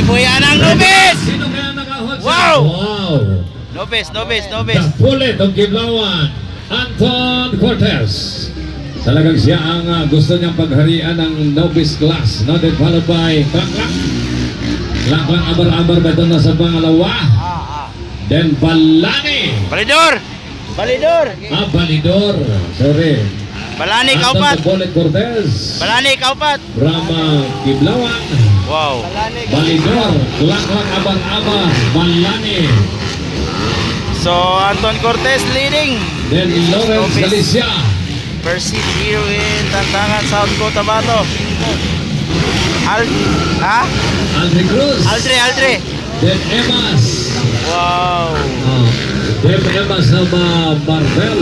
Buya ng Nobis! Sino kaya nakahot siya? Wow! Wow! Nobis. The bullet of Giblawan, Anton Cortez. Talagang siya ang gusto niyang pagharian ng novice class. No? Then followed by Klak-Klak. Klak-Klak, Abar-Abar ba ito nasa pangalawa? Then Balani. Balidor! Balidor. Sorry. Balani, Anton kaupat! the Bullet Cortez. Balani, kaupat! Rama Giblawan. Wow! Balidor. Klak-Klak, Abar-Abar. Balani. So, Anton Cortez leading. Then Lawrence Galicia. Perceived here in Tantangan, South Cotabato. Aldri Cruz. Aldre. Then Emas. Wow! Then Emas na Marvel.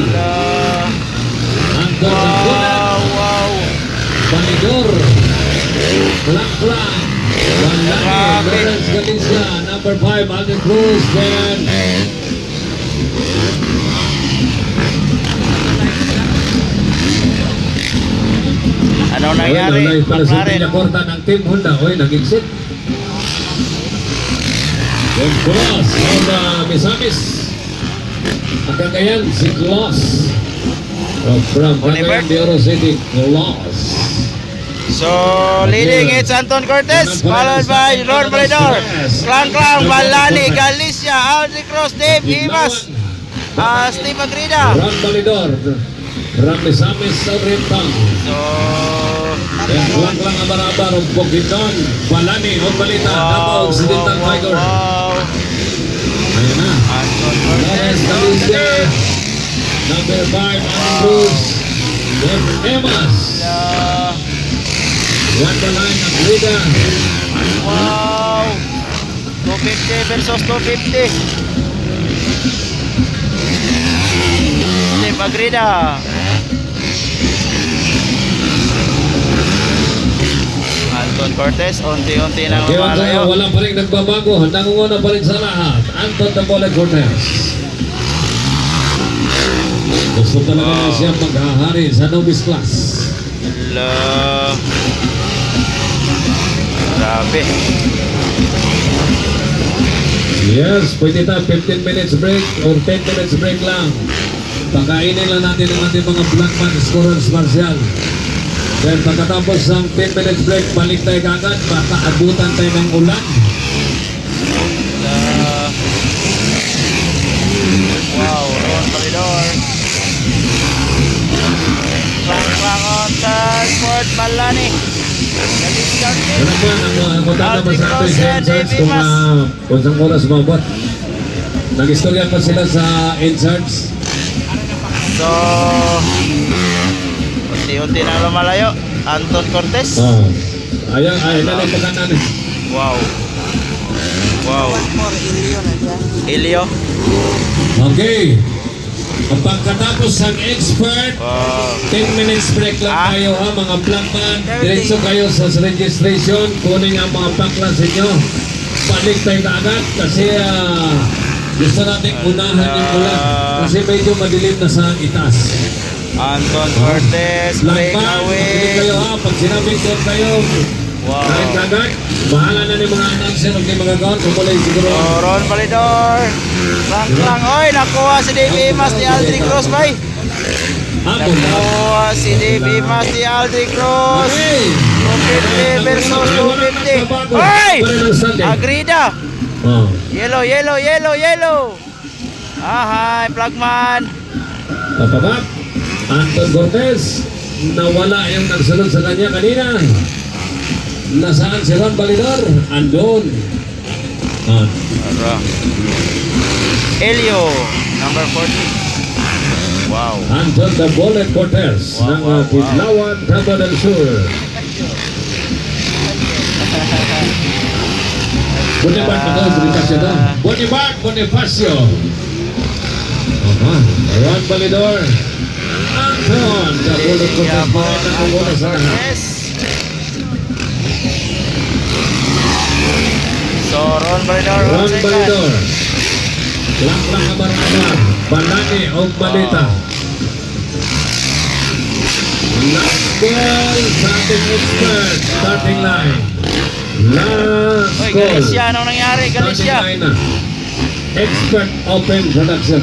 Anton Nagunan. Wow! Balidor. Klak-Klak. Balani. Lawrence Galicia. Number 5, Aldri Cruz. Then Ano nangyari? para sa McLaren. pinakorta ng Team Honda. Oy, nag-exit. Then Kloss of Misamis. Ang Cagayan, si Kloss. From Cagayan de Oro City, Kloss. So, leading it's Anton Cortez, followed by Ron Balidor, Klang, Balani, Galicia, Aldri Cruz, Dave Imas, Steve Agrida. Ron Balidor. From Misamis sa Rintang. So, Then Klang, Abar-Abar of Bukidnon. Balani, of Balita. Davao Occidental Tiger. wow. Ayan na. Anton Lawrence Cortez, Galicia. Number 5, Andrews. Then Emas. One Balay, Agrida. wow. 250 versus 250. Steve Agrida. Anton Cortez, unti-unti nang Kaya lumalayo. wala pa rin nagbabago. Nangunguna pa rin sa lahat. Anton the Bullet Cortez. Gusto talaga na siya maghahari sa novice class. Hello. Grabe. Yes, pwede tayo 15 minutes break or 10 minutes break lang. Pakainin lang natin ang ating mga Blackman Scorers Martial. Then pagkatapos ng 10 minutes break, balik tayo kagad. Baka abutan tayo ng ulan. Wow, Ron Balidor. Klang on Sport Balani. Ano ba ang mutata pa sa ating inserts kung isang oras mabot? Nag-istorya pa sila sa inserts. So, unti-unti nang lumalayo. Anton Cortez. Oh. Ayan na lang pagkanan. Wow. Elio. Okay. Pagkatapos ng expert, Wow. 10 minutes break lang kayo ha mga Blackman. Diretso kayo sa registration. Kunin ang mga paklas inyo. Balik tayo kaagad kasi gusto natin unahan yung ulan. Kasi medyo madilim na sa itaas. Anton Cortez break Blackman, away. makinig kayo ha. Pag sinabing doon kayo, Wow. kahit kagad, bahala na ni mga announcer o mga gawin. Kumulay siguro. Oh, Ron Balidor. Klang. Oy, nakuha si Dave Imas ni Aldri Cruz, bay. Nakuha si Dave Imas ni Aldri Cruz. Okay. 250 versus 250. Oy! Agrida. Oh. Yellow. Hi, Plugman. Papabak. Anton Cortez. Nawala yung nagsunod sa kanya kanina. Nasaan si Ron Balidor? Andun. Elio, number 40. Wow. Anton the Bullet Cortez ng Giblawan, Cabo del Sur. Bonifacio. Ron Balidor. Anton the Bullet Cortez. Nangunguna sa lahat. So, Ron Balidor. Ron Balidor. Lang Abar-Abar. Balani o Balita. Last ball sa ating expert. Starting line. Last Uy, call. Galicia, anong nangyari? Galicia. Starting line. Expert Open Production.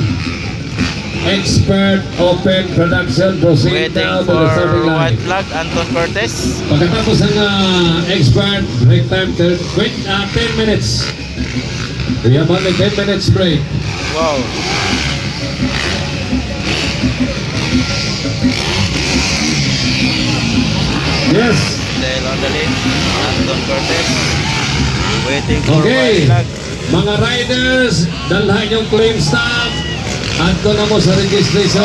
Expert Open Production proceed Waiting now to for the starting line. white flag, Anton Cortez. Pagkatapos ng expert break time 10 minutes. We have only 10 minutes break. Wow. Yes. Still on the lead, Anton Cortez. Waiting for Okay. white flag. Mga riders, dalhan yung claim staff. Adto na mo sa registration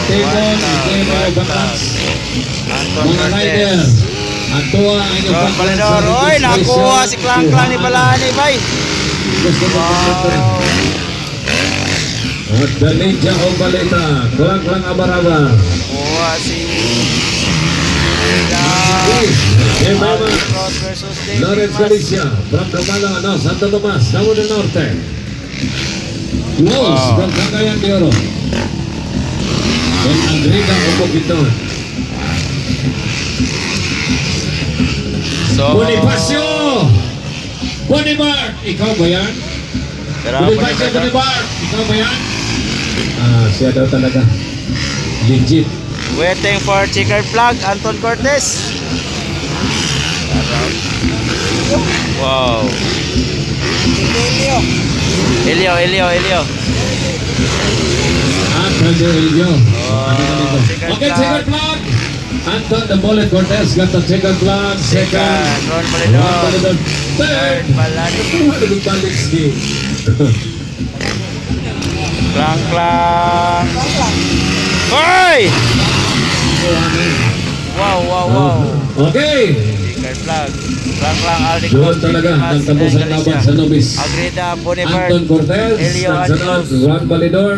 table, table balance. Anton Mga rider, Cortez. adto ang inyong Ron balance Valedor. sa Oy, nakuha si Klang Klang ni Balani, bay. Gusto mo Wow. At Dalija o Balita, kulang-kulang abar-abar. Kuha si Aldi Cross versus David Lawrence Mas. Galicia, from Camalo, no, Santo Tomas, Cabo del Norte. Close Wow. from Cagayan de Oro. And Andriga Omoquiton. So, Bonifacio! Bonivar! Ikaw ba yan? Bonifacio Bonivar! Ikaw ba yan? Siya daw talaga. Legit. Waiting for checkered flag, Anton Cortez. Wow. Elio. Pedro Elio. Checkered Okay, flag. second flag. Anton the Bullet Cortez got the second flag. Second. Ron Valedor. Third. Third, Balani. Balik ski. Klang Klang. Hoy! Wow. Okay. Checkered flag. Klang Klang, Aldi Doon Cruz, talaga David Mas, nagtapos ang Galicia. laban sa Nobis. Agreda, Bonivar, Anton Cortez, Elio nagsanod, Adios. Juan Validor.